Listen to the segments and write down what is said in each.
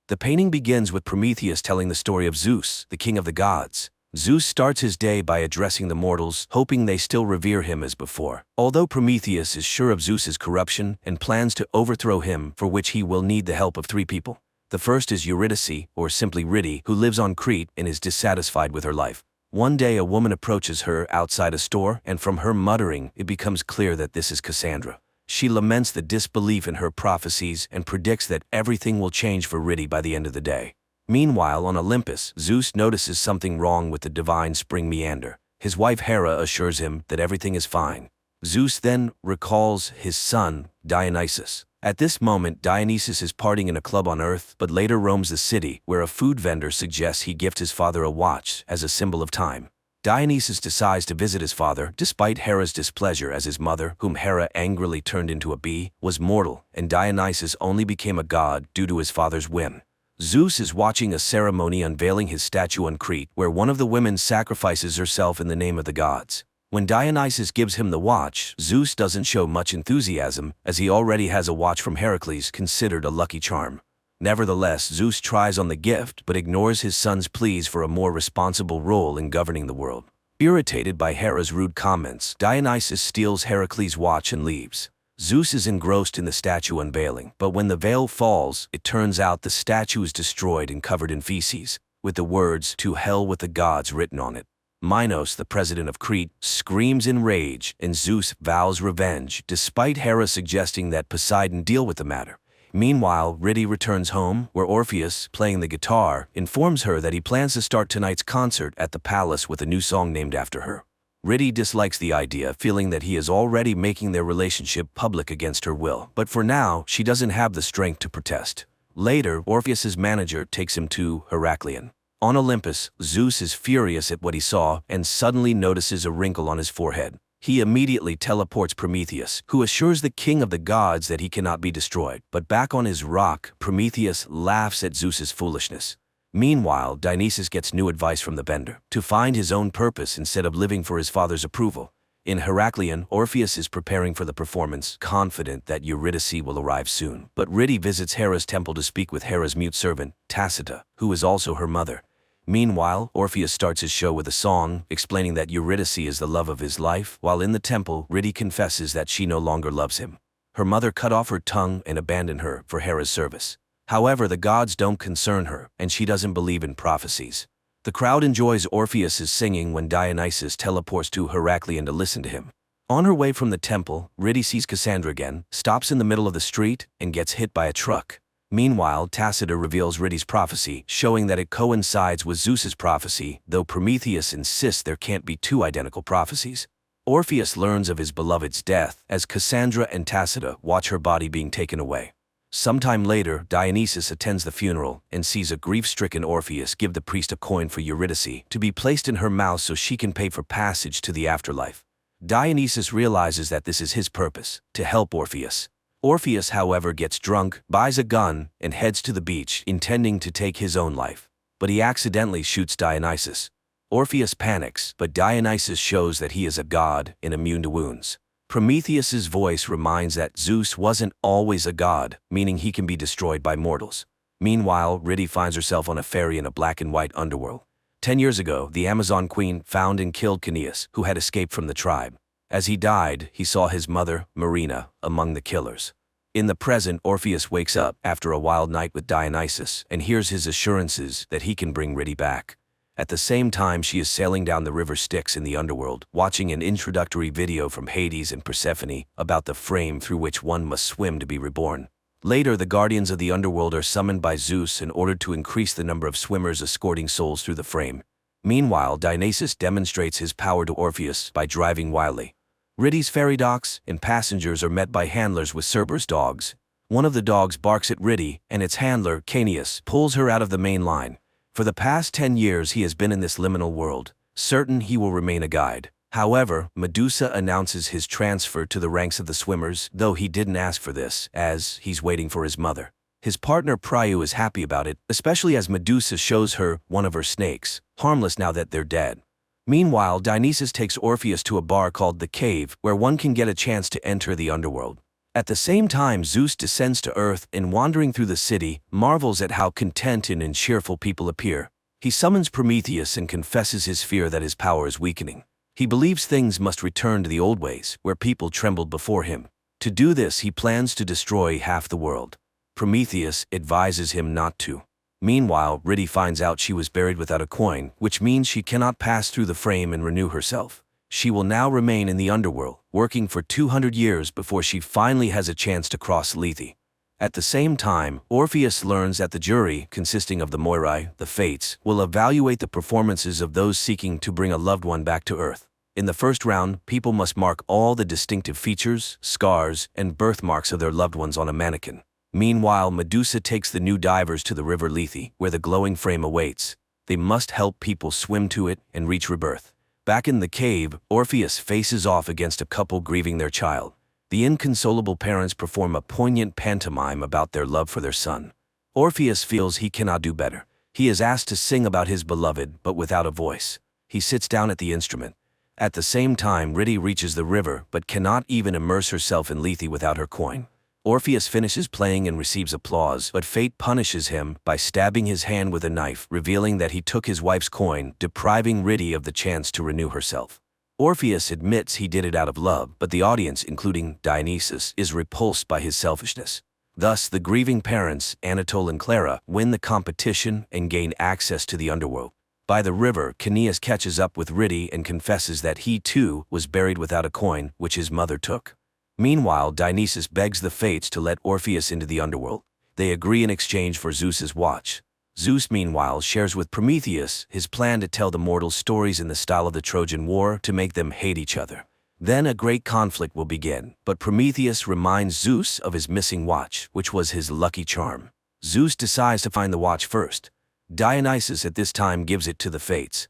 The painting begins with Prometheus telling the story of Zeus, the king of the gods. Zeus starts his day by addressing the mortals, hoping they still revere him as before. Although Prometheus is sure of Zeus's corruption and plans to overthrow him, for which he will need the help of three people. The first is Eurydice, or simply Riddy, who lives on Crete and is dissatisfied with her life. One day a woman approaches her outside a store, and from her muttering, it becomes clear that this is Cassandra. She laments the disbelief in her prophecies and predicts that everything will change for Riddy by the end of the day. Meanwhile, on Olympus, Zeus notices something wrong with the divine spring meander. His wife Hera assures him that everything is fine. Zeus then recalls his son, Dionysus. At this moment, Dionysus is partying in a club on Earth, but later roams the city, where a food vendor suggests he gift his father a watch as a symbol of time. Dionysus decides to visit his father, despite Hera's displeasure, as his mother, whom Hera angrily turned into a bee, was mortal, and Dionysus only became a god due to his father's whim. Zeus is watching a ceremony unveiling his statue on Crete, where one of the women sacrifices herself in the name of the gods. When Dionysus gives him the watch, Zeus doesn't show much enthusiasm, as he already has a watch from Heracles, considered a lucky charm. Nevertheless, Zeus tries on the gift but ignores his son's pleas for a more responsible role in governing the world. Irritated by Hera's rude comments, Dionysus steals Heracles' watch and leaves. Zeus is engrossed in the statue unveiling, but when the veil falls, it turns out the statue is destroyed and covered in feces, with the words, "To hell with the gods," written on it. Minos, the president of Crete, screams in rage, and Zeus vows revenge, despite Hera suggesting that Poseidon deal with the matter. Meanwhile, Riddy returns home, where Orpheus, playing the guitar, informs her that he plans to start tonight's concert at the palace with a new song named after her. Riddy dislikes the idea, feeling that he is already making their relationship public against her will, but for now, she doesn't have the strength to protest. Later, Orpheus's manager takes him to Heraklion. On Olympus, Zeus is furious at what he saw and suddenly notices a wrinkle on his forehead. He immediately teleports Prometheus, who assures the king of the gods that he cannot be destroyed. But back on his rock, Prometheus laughs at Zeus's foolishness. Meanwhile, Dionysus gets new advice from the vendor, to find his own purpose instead of living for his father's approval. In Heraklion, Orpheus is preparing for the performance, confident that Eurydice will arrive soon. But Riddy visits Hera's temple to speak with Hera's mute servant, Tacita, who is also her mother. Meanwhile, Orpheus starts his show with a song, explaining that Eurydice is the love of his life, while in the temple, Riddy confesses that she no longer loves him. Her mother cut off her tongue and abandoned her for Hera's service. However, the gods don't concern her, and she doesn't believe in prophecies. The crowd enjoys Orpheus's singing when Dionysus teleports to Heraklion to listen to him. On her way from the temple, Riddy sees Cassandra again, stops in the middle of the street, and gets hit by a truck. Meanwhile, Tacita reveals Riddy's prophecy, showing that it coincides with Zeus's prophecy, though Prometheus insists there can't be two identical prophecies. Orpheus learns of his beloved's death, as Cassandra and Tacita watch her body being taken away. Sometime later, Dionysus attends the funeral and sees a grief-stricken Orpheus give the priest a coin for Eurydice to be placed in her mouth so she can pay for passage to the afterlife. Dionysus realizes that this is his purpose, to help Orpheus. Orpheus, however, gets drunk, buys a gun, and heads to the beach, intending to take his own life. But he accidentally shoots Dionysus. Orpheus panics, but Dionysus shows that he is a god and immune to wounds. Prometheus's voice reminds that Zeus wasn't always a god, meaning he can be destroyed by mortals. Meanwhile, Riddy finds herself on a ferry in a black and white underworld. 10 years ago, the Amazon queen found and killed Kaos, who had escaped from the tribe. As he died, he saw his mother, Marina, among the killers. In the present, Orpheus wakes up after a wild night with Dionysus and hears his assurances that he can bring Riddy back. At the same time, she is sailing down the river Styx in the underworld, watching an introductory video from Hades and Persephone about the frame through which one must swim to be reborn. Later, the guardians of the underworld are summoned by Zeus in order to increase the number of swimmers escorting souls through the frame. Meanwhile, Dionysus demonstrates his power to Orpheus by driving wildly. Riddy's ferry docks, and passengers are met by handlers with Cerberus dogs. One of the dogs barks at Riddy, and its handler, Kaos, pulls her out of the main line. For the past 10 years he has been in this liminal world, certain he will remain a guide. However, Medusa announces his transfer to the ranks of the swimmers, though he didn't ask for this, as he's waiting for his mother. His partner Pryu is happy about it, especially as Medusa shows her one of her snakes, harmless now that they're dead. Meanwhile, Dionysus takes Orpheus to a bar called The Cave, where one can get a chance to enter the underworld. At the same time, Zeus descends to earth and, wandering through the city, marvels at how contented and cheerful people appear. He summons Prometheus and confesses his fear that his power is weakening. He believes things must return to the old ways, where people trembled before him. To do this, he plans to destroy half the world. Prometheus advises him not to. Meanwhile, Ridi finds out she was buried without a coin, which means she cannot pass through the frame and renew herself. She will now remain in the underworld, working for 200 years before she finally has a chance to cross Lethe. At the same time, Orpheus learns that the jury, consisting of the Moirai, the Fates, will evaluate the performances of those seeking to bring a loved one back to Earth. In the first round, people must mark all the distinctive features, scars, and birthmarks of their loved ones on a mannequin. Meanwhile, Medusa takes the new divers to the river Lethe, where the glowing frame awaits. They must help people swim to it and reach rebirth. Back in the cave, Orpheus faces off against a couple grieving their child. The inconsolable parents perform a poignant pantomime about their love for their son. Orpheus feels he cannot do better. He is asked to sing about his beloved, but without a voice. He sits down at the instrument. At the same time, Ridi reaches the river, but cannot even immerse herself in Lethe without her coin. Orpheus finishes playing and receives applause, but fate punishes him by stabbing his hand with a knife, revealing that he took his wife's coin, depriving Ridi of the chance to renew herself. Orpheus admits he did it out of love, but the audience, including Dionysus, is repulsed by his selfishness. Thus, the grieving parents, Anatole and Clara, win the competition and gain access to the underworld. By the river, Kaos catches up with Ridi and confesses that he, too, was buried without a coin, which his mother took. Meanwhile, Dionysus begs the Fates to let Orpheus into the underworld. They agree in exchange for Zeus's watch. Zeus, meanwhile, shares with Prometheus his plan to tell the mortals stories in the style of the Trojan War to make them hate each other. Then a great conflict will begin, but Prometheus reminds Zeus of his missing watch, which was his lucky charm. Zeus decides to find the watch first. Dionysus at this time gives it to the Fates.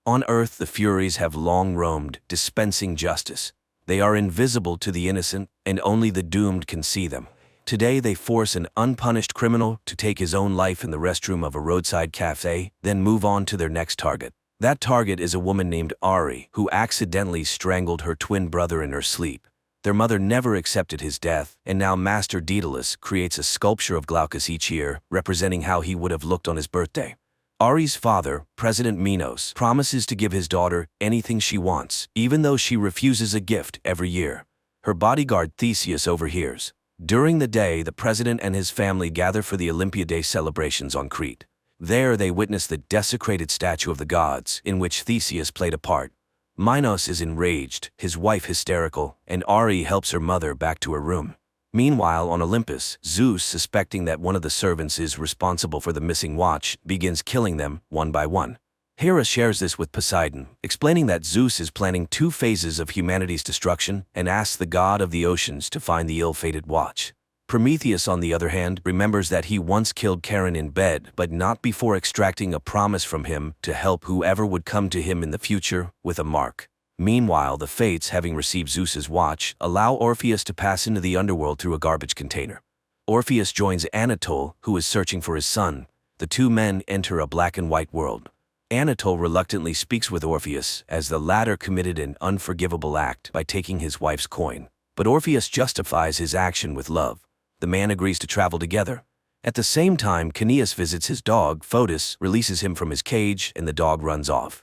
On Earth, the Furies have long roamed, dispensing justice. They are invisible to the innocent, and only the doomed can see them. Today they force an unpunished criminal to take his own life in the restroom of a roadside cafe, then move on to their next target. That target is a woman named Ari, who accidentally strangled her twin brother in her sleep. Their mother never accepted his death, and now Master Daedalus creates a sculpture of Glaucus each year, representing how he would have looked on his birthday. Ari's father, President Minos, promises to give his daughter anything she wants, even though she refuses a gift every year. Her bodyguard Theseus overhears. During the day, the president and his family gather for the Olympiad celebrations on Crete. There they witness the desecrated statue of the gods, in which Theseus played a part. Minos is enraged, his wife hysterical, and Ari helps her mother back to her room. Meanwhile, on Olympus, Zeus, suspecting that one of the servants is responsible for the missing watch, begins killing them one by one. Hera shares this with Poseidon, explaining that Zeus is planning 2 phases of humanity's destruction and asks the god of the oceans to find the ill-fated watch. Prometheus, on the other hand, remembers that he once killed Charon in bed, but not before extracting a promise from him to help whoever would come to him in the future with a mark. Meanwhile, the Fates, having received Zeus's watch, allow Orpheus to pass into the underworld through a garbage container. Orpheus joins Anatole, who is searching for his son. The 2 men enter a black and white world. Anatole reluctantly speaks with Orpheus, as the latter committed an unforgivable act by taking his wife's coin. But Orpheus justifies his action with love. The man agrees to travel together. At the same time, Kaos visits his dog, Photis, releases him from his cage, and the dog runs off.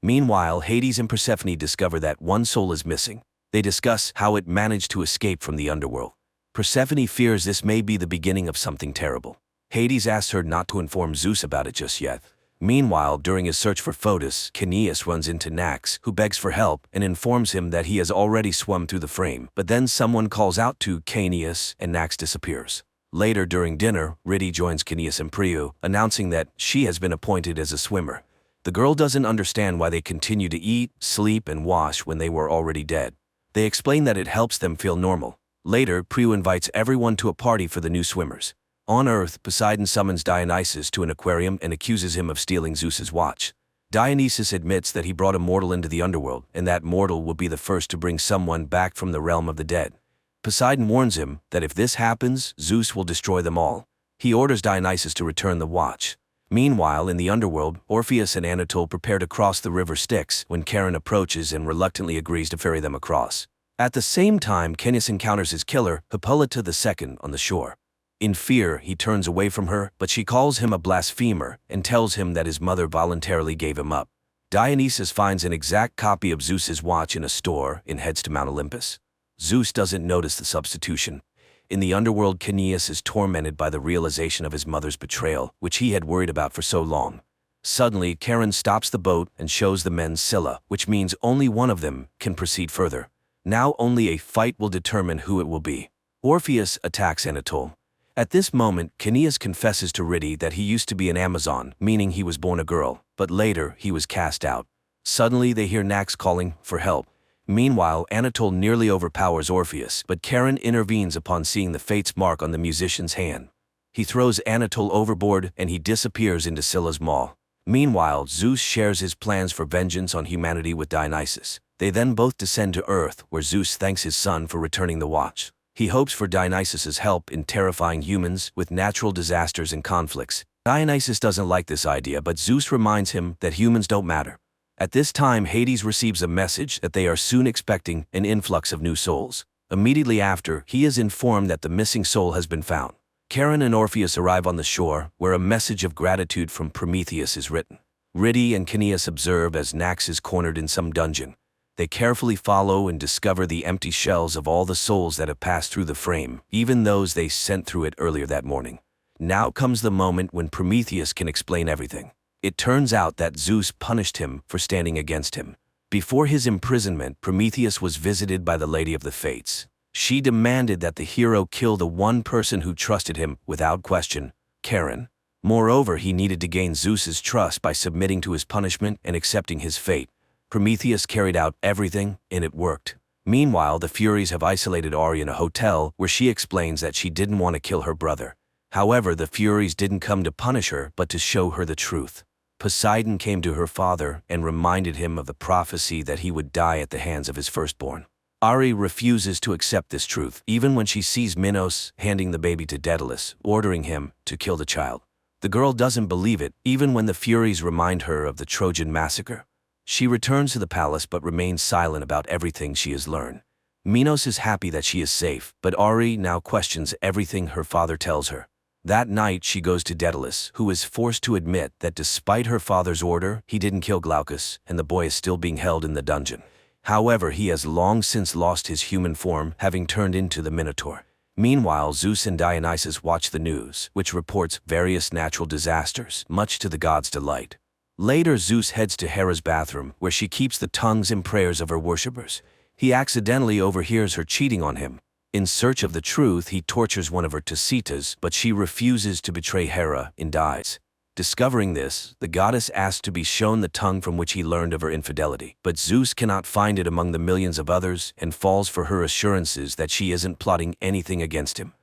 Meanwhile, Hades and Persephone discover that one soul is missing. They discuss how it managed to escape from the underworld. Persephone fears this may be the beginning of something terrible. Hades asks her not to inform Zeus about it just yet. Meanwhile, during his search for Photis, Kaos runs into Nax, who begs for help and informs him that he has already swum through the frame, but then someone calls out to Kaos and Nax disappears. Later, during dinner, Ridi joins Kaos and Priu, announcing that she has been appointed as a swimmer. The girl doesn't understand why they continue to eat, sleep, and wash when they were already dead. They explain that it helps them feel normal. Later, Priu invites everyone to a party for the new swimmers. On Earth, Poseidon summons Dionysus to an aquarium and accuses him of stealing Zeus's watch. Dionysus admits that he brought a mortal into the underworld, and that mortal will be the first to bring someone back from the realm of the dead. Poseidon warns him that if this happens, Zeus will destroy them all. He orders Dionysus to return the watch. Meanwhile, in the underworld, Orpheus and Anatole prepare to cross the river Styx when Charon approaches and reluctantly agrees to ferry them across. At the same time, Kaos encounters his killer, Hippolyta II, on the shore. In fear, he turns away from her, but she calls him a blasphemer and tells him that his mother voluntarily gave him up. Dionysus finds an exact copy of Zeus's watch in a store and heads to Mount Olympus. Zeus doesn't notice the substitution. In the underworld, Kaos is tormented by the realization of his mother's betrayal, which he had worried about for so long. Suddenly, Charon stops the boat and shows the men Scylla, which means only one of them can proceed further. Now only a fight will determine who it will be. Orpheus attacks Anatole. At this moment, Kaos confesses to Ridi that he used to be an Amazon, meaning he was born a girl, but later he was cast out. Suddenly they hear Nax calling for help. Meanwhile, Anatole nearly overpowers Orpheus, but Charon intervenes upon seeing the fate's mark on the musician's hand. He throws Anatole overboard and he disappears into Scylla's maw. Meanwhile, Zeus shares his plans for vengeance on humanity with Dionysus. They then both descend to Earth, where Zeus thanks his son for returning the watch. He hopes for Dionysus's help in terrifying humans with natural disasters and conflicts. Dionysus doesn't like this idea, but Zeus reminds him that humans don't matter. At this time, Hades receives a message that they are soon expecting an influx of new souls. Immediately after, he is informed that the missing soul has been found. Charon and Orpheus arrive on the shore, where a message of gratitude from Prometheus is written. Ridi and Kaos observe as Nax is cornered in some dungeon. They carefully follow and discover the empty shells of all the souls that have passed through the frame, even those they sent through it earlier that morning. Now comes the moment when Prometheus can explain everything. It turns out that Zeus punished him for standing against him. Before his imprisonment, Prometheus was visited by the Lady of the Fates. She demanded that the hero kill the one person who trusted him without question, Charon. Moreover, he needed to gain Zeus's trust by submitting to his punishment and accepting his fate. Prometheus carried out everything, and it worked. Meanwhile, the Furies have isolated Ari in a hotel where she explains that she didn't want to kill her brother. However, the Furies didn't come to punish her, but to show her the truth. Poseidon came to her father and reminded him of the prophecy that he would die at the hands of his firstborn. Ari refuses to accept this truth, even when she sees Minos handing the baby to Daedalus, ordering him to kill the child. The girl doesn't believe it, even when the Furies remind her of the Trojan massacre. She returns to the palace but remains silent about everything she has learned. Minos is happy that she is safe, but Ari now questions everything her father tells her. That night, she goes to Daedalus, who is forced to admit that despite her father's order, he didn't kill Glaucus, and the boy is still being held in the dungeon. However, he has long since lost his human form, having turned into the Minotaur. Meanwhile, Zeus and Dionysus watch the news, which reports various natural disasters, much to the gods' delight. Later, Zeus heads to Hera's bathroom, where she keeps the tongues and prayers of her worshippers. He accidentally overhears her cheating on him. In search of the truth, he tortures one of her Tisitas, but she refuses to betray Hera and dies. Discovering this, the goddess asks to be shown the tongue from which he learned of her infidelity, but Zeus cannot find it among the millions of others and falls for her assurances that she isn't plotting anything against him.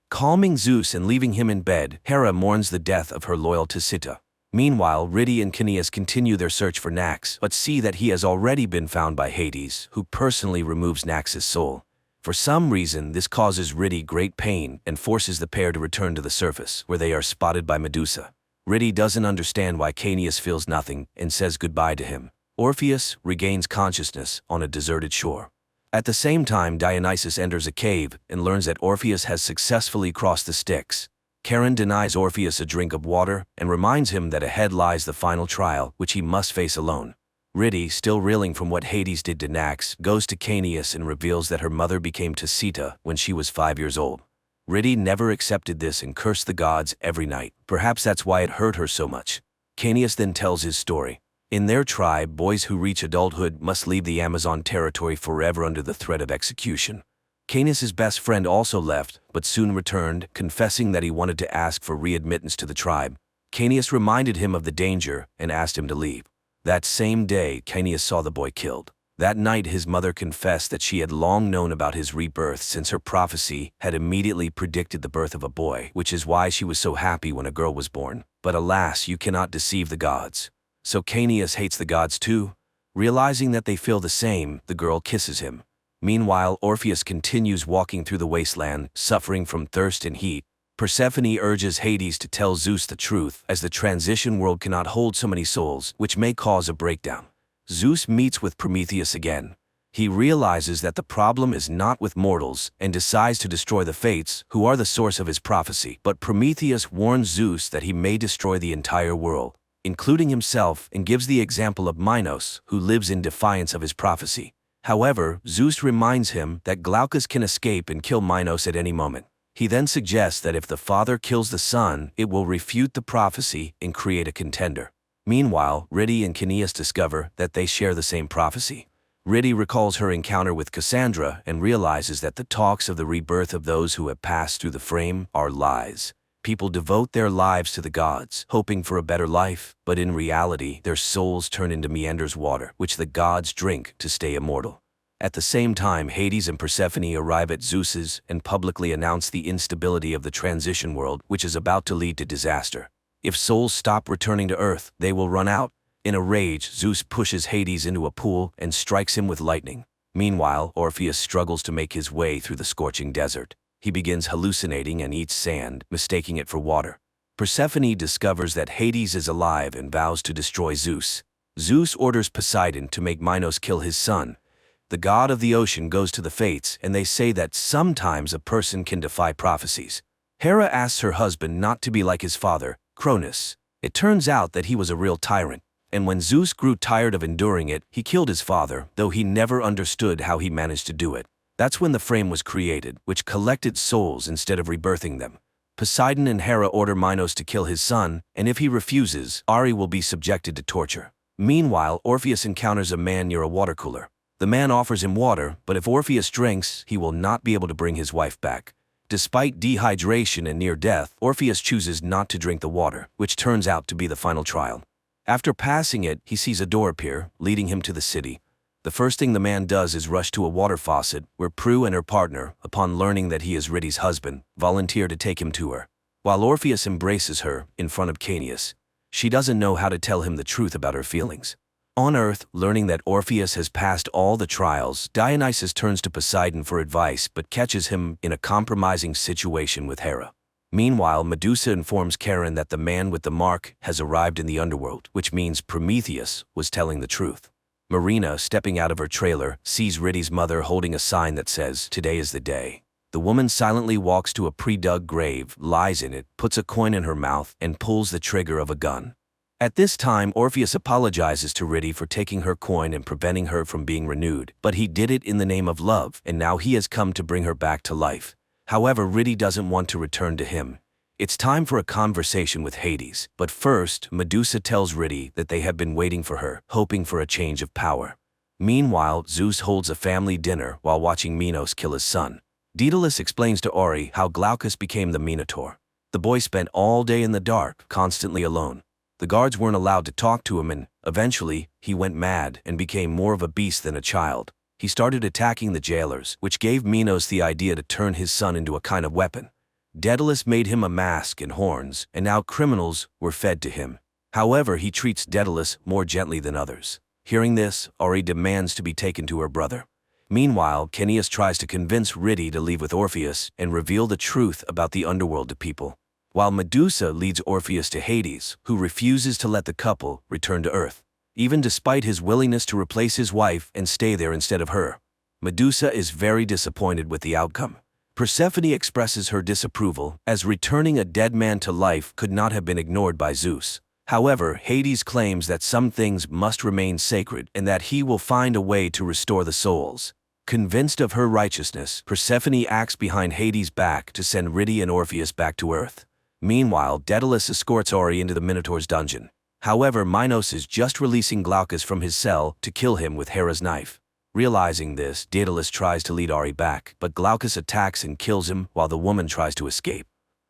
Calming Zeus and leaving him in bed, Hera mourns the death of her loyal Tisita. Meanwhile, Ridi and Kaos continue their search for Nax, but see that he has already been found by Hades, who personally removes Nax's soul. For some reason, this causes Ridi great pain and forces the pair to return to the surface, where they are spotted by Medusa. Ridi doesn't understand why Kaos feels nothing and says goodbye to him. Orpheus regains consciousness on a deserted shore. At the same time, Dionysus enters a cave and learns that Orpheus has successfully crossed the Styx. Charon denies Orpheus a drink of water and reminds him that ahead lies the final trial, which he must face alone. Ridi, still reeling from what Hades did to Nax, goes to Kaos and reveals that her mother became Tisita when she was 5 years old. Ridi never accepted this and cursed the gods every night. Perhaps that's why it hurt her so much. Kaos then tells his story. In their tribe, boys who reach adulthood must leave the Amazon territory forever under the threat of execution. Kaos' best friend also left, but soon returned, confessing that he wanted to ask for readmittance to the tribe. Kaos reminded him of the danger and asked him to leave. That same day, Kaos saw the boy killed. That night, his mother confessed that she had long known about his rebirth since her prophecy had immediately predicted the birth of a boy, which is why she was so happy when a girl was born. But alas, you cannot deceive the gods. So Kaos hates the gods too. Realizing that they feel the same, the girl kisses him. Meanwhile, Orpheus continues walking through the wasteland, suffering from thirst and heat. Persephone urges Hades to tell Zeus the truth, as the transition world cannot hold so many souls, which may cause a breakdown. Zeus meets with Prometheus again. He realizes that the problem is not with mortals and decides to destroy the Fates, who are the source of his prophecy. But Prometheus warns Zeus that he may destroy the entire world, including himself, and gives the example of Minos, who lives in defiance of his prophecy. However, Zeus reminds him that Glaucus can escape and kill Minos at any moment. He then suggests that if the father kills the son, it will refute the prophecy and create a contender. Meanwhile, Ridi and Kaos discover that they share the same prophecy. Ridi recalls her encounter with Cassandra and realizes that the talks of the rebirth of those who have passed through the frame are lies. People devote their lives to the gods, hoping for a better life, but in reality, their souls turn into Meander's water, which the gods drink to stay immortal. At the same time, Hades and Persephone arrive at Zeus's and publicly announce the instability of the transition world, which is about to lead to disaster. If souls stop returning to Earth, they will run out. In a rage, Zeus pushes Hades into a pool and strikes him with lightning. Meanwhile, Orpheus struggles to make his way through the scorching desert. He begins hallucinating and eats sand, mistaking it for water. Persephone discovers that Hades is alive and vows to destroy Zeus. Zeus orders Poseidon to make Minos kill his son. The god of the ocean goes to the Fates, and they say that sometimes a person can defy prophecies. Hera asks her husband not to be like his father, Cronus. It turns out that he was a real tyrant, and when Zeus grew tired of enduring it, he killed his father, though he never understood how he managed to do it. That's when the frame was created, which collected souls instead of rebirthing them. Poseidon and Hera order Minos to kill his son, and if he refuses, Ari will be subjected to torture. Meanwhile, Orpheus encounters a man near a water cooler. The man offers him water, but if Orpheus drinks, he will not be able to bring his wife back. Despite dehydration and near death, Orpheus chooses not to drink the water, which turns out to be the final trial. After passing it, he sees a door appear, leading him to the city. The first thing the man does is rush to a water faucet, where Prue and her partner, upon learning that he is Ridi's husband, volunteer to take him to her. While Orpheus embraces her in front of Kaos, she doesn't know how to tell him the truth about her feelings. On Earth, learning that Orpheus has passed all the trials, Dionysus turns to Poseidon for advice but catches him in a compromising situation with Hera. Meanwhile, Medusa informs Charon that the man with the mark has arrived in the underworld, which means Prometheus was telling the truth. Marina, stepping out of her trailer, sees Ridi's mother holding a sign that says, "Today is the day." The woman silently walks to a pre-dug grave, lies in it, puts a coin in her mouth, and pulls the trigger of a gun. At this time, Orpheus apologizes to Ridi for taking her coin and preventing her from being renewed, but he did it in the name of love, and now he has come to bring her back to life. However, Ridi doesn't want to return to him. It's time for a conversation with Hades, but first, Medusa tells Ridi that they have been waiting for her, hoping for a change of power. Meanwhile, Zeus holds a family dinner while watching Minos kill his son. Daedalus explains to Ori how Glaucus became the Minotaur. The boy spent all day in the dark, constantly alone. The guards weren't allowed to talk to him, and eventually, he went mad and became more of a beast than a child. He started attacking the jailers, which gave Minos the idea to turn his son into a kind of weapon. Daedalus made him a mask and horns, and now criminals were fed to him. However, he treats Daedalus more gently than others. Hearing this, Ori demands to be taken to her brother. Meanwhile, Kaos tries to convince Ridi to leave with Orpheus and reveal the truth about the underworld to people, while Medusa leads Orpheus to Hades, who refuses to let the couple return to Earth, even despite his willingness to replace his wife and stay there instead of her. Medusa is very disappointed with the outcome. Persephone expresses her disapproval, as returning a dead man to life could not have been ignored by Zeus. However, Hades claims that some things must remain sacred and that he will find a way to restore the souls. Convinced of her righteousness, Persephone acts behind Hades' back to send Ridi and Orpheus back to Earth. Meanwhile, Daedalus escorts Ori into the Minotaur's dungeon. However, Minos is just releasing Glaucus from his cell to kill him with Hera's knife. Realizing this, Daedalus tries to lead Ori back, but Glaucus attacks and kills him while the woman tries to escape.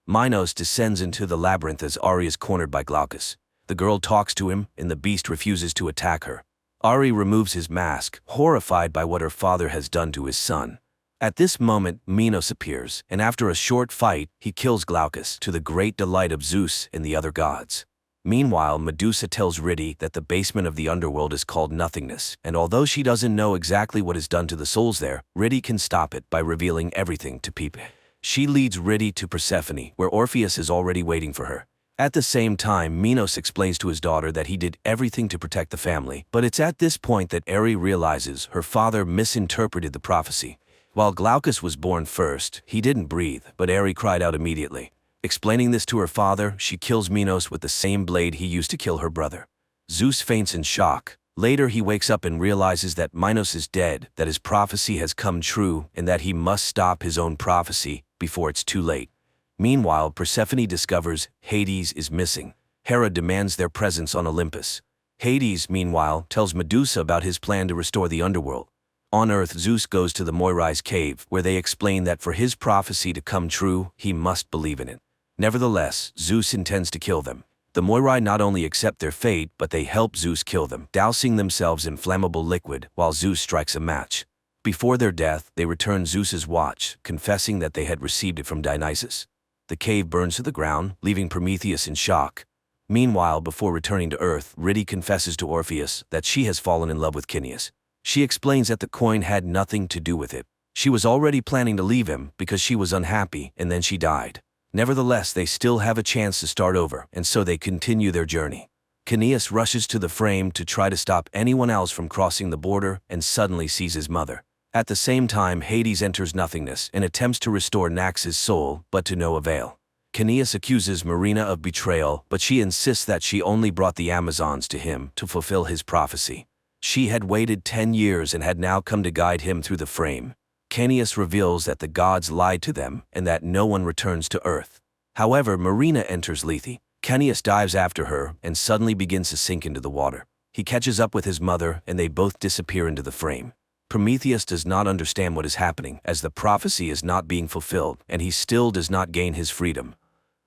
Minos descends into the labyrinth as Ori is cornered by Glaucus. The girl talks to him, and the beast refuses to attack her. Ori removes his mask, horrified by what her father has done to his son. At this moment, Minos appears, and after a short fight, he kills Glaucus, to the great delight of Zeus and the other gods. Meanwhile, Medusa tells Ridi that the basement of the underworld is called Nothingness, and although she doesn't know exactly what is done to the souls there, Ridi can stop it by revealing everything to people. She leads Ridi to Persephone, where Orpheus is already waiting for her. At the same time, Minos explains to his daughter that he did everything to protect the family, but it's at this point that Eri realizes her father misinterpreted the prophecy. While Glaucus was born first, he didn't breathe, but Eri cried out immediately. Explaining this to her father, she kills Minos with the same blade he used to kill her brother. Zeus faints in shock. Later he wakes up and realizes that Minos is dead, that his prophecy has come true, and that he must stop his own prophecy before it's too late. Meanwhile, Persephone discovers Hades is missing. Hera demands their presence on Olympus. Hades, meanwhile, tells Medusa about his plan to restore the underworld. On Earth, Zeus goes to the Moirais cave, where they explain that for his prophecy to come true, he must believe in it. Nevertheless, Zeus intends to kill them. The Moirai not only accept their fate, but they help Zeus kill them, dousing themselves in flammable liquid while Zeus strikes a match. Before their death, they return Zeus's watch, confessing that they had received it from Dionysus. The cave burns to the ground, leaving Prometheus in shock. Meanwhile, before returning to Earth, Rhyti confesses to Orpheus that she has fallen in love with Kaos. She explains that the coin had nothing to do with it. She was already planning to leave him because she was unhappy, and then she died. Nevertheless, they still have a chance to start over, and so they continue their journey. Kaos rushes to the frame to try to stop anyone else from crossing the border and suddenly sees his mother. At the same time, Hades enters nothingness and attempts to restore Nax's soul, but to no avail. Kaos accuses Marina of betrayal, but she insists that she only brought the Amazons to him to fulfill his prophecy. She had waited 10 years and had now come to guide him through the frame. Kaos reveals that the gods lied to them and that no one returns to Earth. However, Marina enters Lethe. Kaos dives after her and suddenly begins to sink into the water. He catches up with his mother and they both disappear into the frame. Prometheus does not understand what is happening, as the prophecy is not being fulfilled, and he still does not gain his freedom.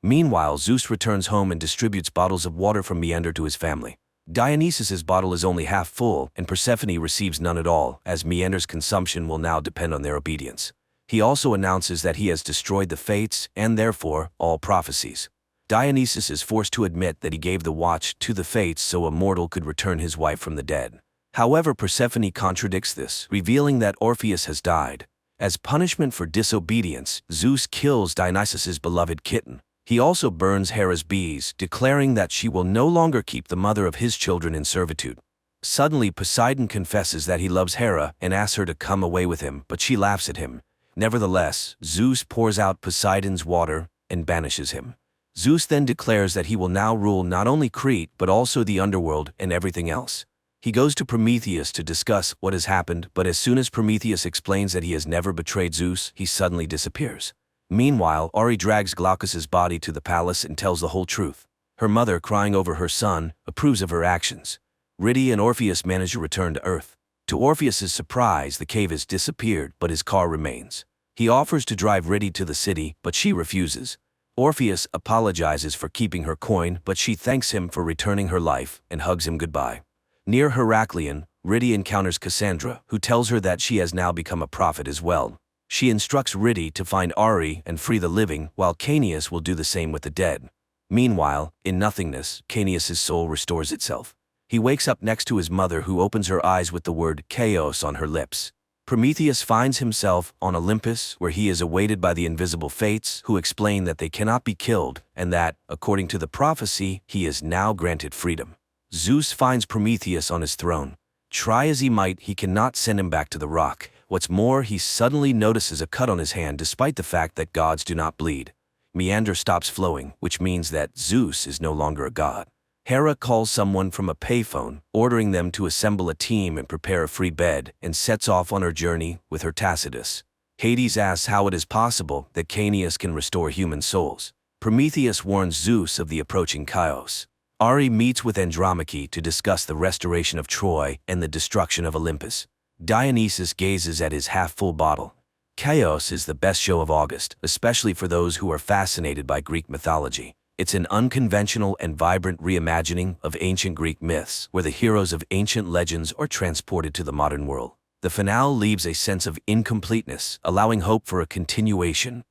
Meanwhile, Zeus returns home and distributes bottles of water from Meander to his family. Dionysus's bottle is only half full, and Persephone receives none at all, as Meander's consumption will now depend on their obedience. He also announces that he has destroyed the fates, and therefore, all prophecies. Dionysus is forced to admit that he gave the watch to the fates so a mortal could return his wife from the dead. However, Persephone contradicts this, revealing that Orpheus has died. As punishment for disobedience, Zeus kills Dionysus's beloved kitten. He also burns Hera's bees, declaring that she will no longer keep the mother of his children in servitude. Suddenly, Poseidon confesses that he loves Hera and asks her to come away with him, but she laughs at him. Nevertheless, Zeus pours out Poseidon's water and banishes him. Zeus then declares that he will now rule not only Crete but also the underworld and everything else. He goes to Prometheus to discuss what has happened, but as soon as Prometheus explains that he has never betrayed Zeus, he suddenly disappears. Meanwhile, Ori drags Glaucus's body to the palace and tells the whole truth. Her mother, crying over her son, approves of her actions. Rhyti and Orpheus manage to return to Earth. To Orpheus's surprise, the cave has disappeared, but his car remains. He offers to drive Rhyti to the city, but she refuses. Orpheus apologizes for keeping her coin, but she thanks him for returning her life and hugs him goodbye. Near Heracleion, Rhyti encounters Cassandra, who tells her that she has now become a prophet as well. She instructs Rhyti to find Ari and free the living, while Kaos will do the same with the dead. Meanwhile, in nothingness, Kaos's soul restores itself. He wakes up next to his mother, who opens her eyes with the word Kaos on her lips. Prometheus finds himself on Olympus, where he is awaited by the invisible fates, who explain that they cannot be killed, and that, according to the prophecy, he is now granted freedom. Zeus finds Prometheus on his throne. Try as he might, he cannot send him back to the rock. What's more, he suddenly notices a cut on his hand despite the fact that gods do not bleed. Meander stops flowing, which means that Zeus is no longer a god. Hera calls someone from a payphone, ordering them to assemble a team and prepare a free bed, and sets off on her journey with her Tacitus. Hades asks how it is possible that Kaos can restore human souls. Prometheus warns Zeus of the approaching Kaos. Ari meets with Andromache to discuss the restoration of Troy and the destruction of Olympus. Dionysus gazes at his half-full bottle. Kaos is the best show of August, especially for those who are fascinated by Greek mythology. It's an unconventional and vibrant reimagining of ancient Greek myths, where the heroes of ancient legends are transported to the modern world. The finale leaves a sense of incompleteness, allowing hope for a continuation.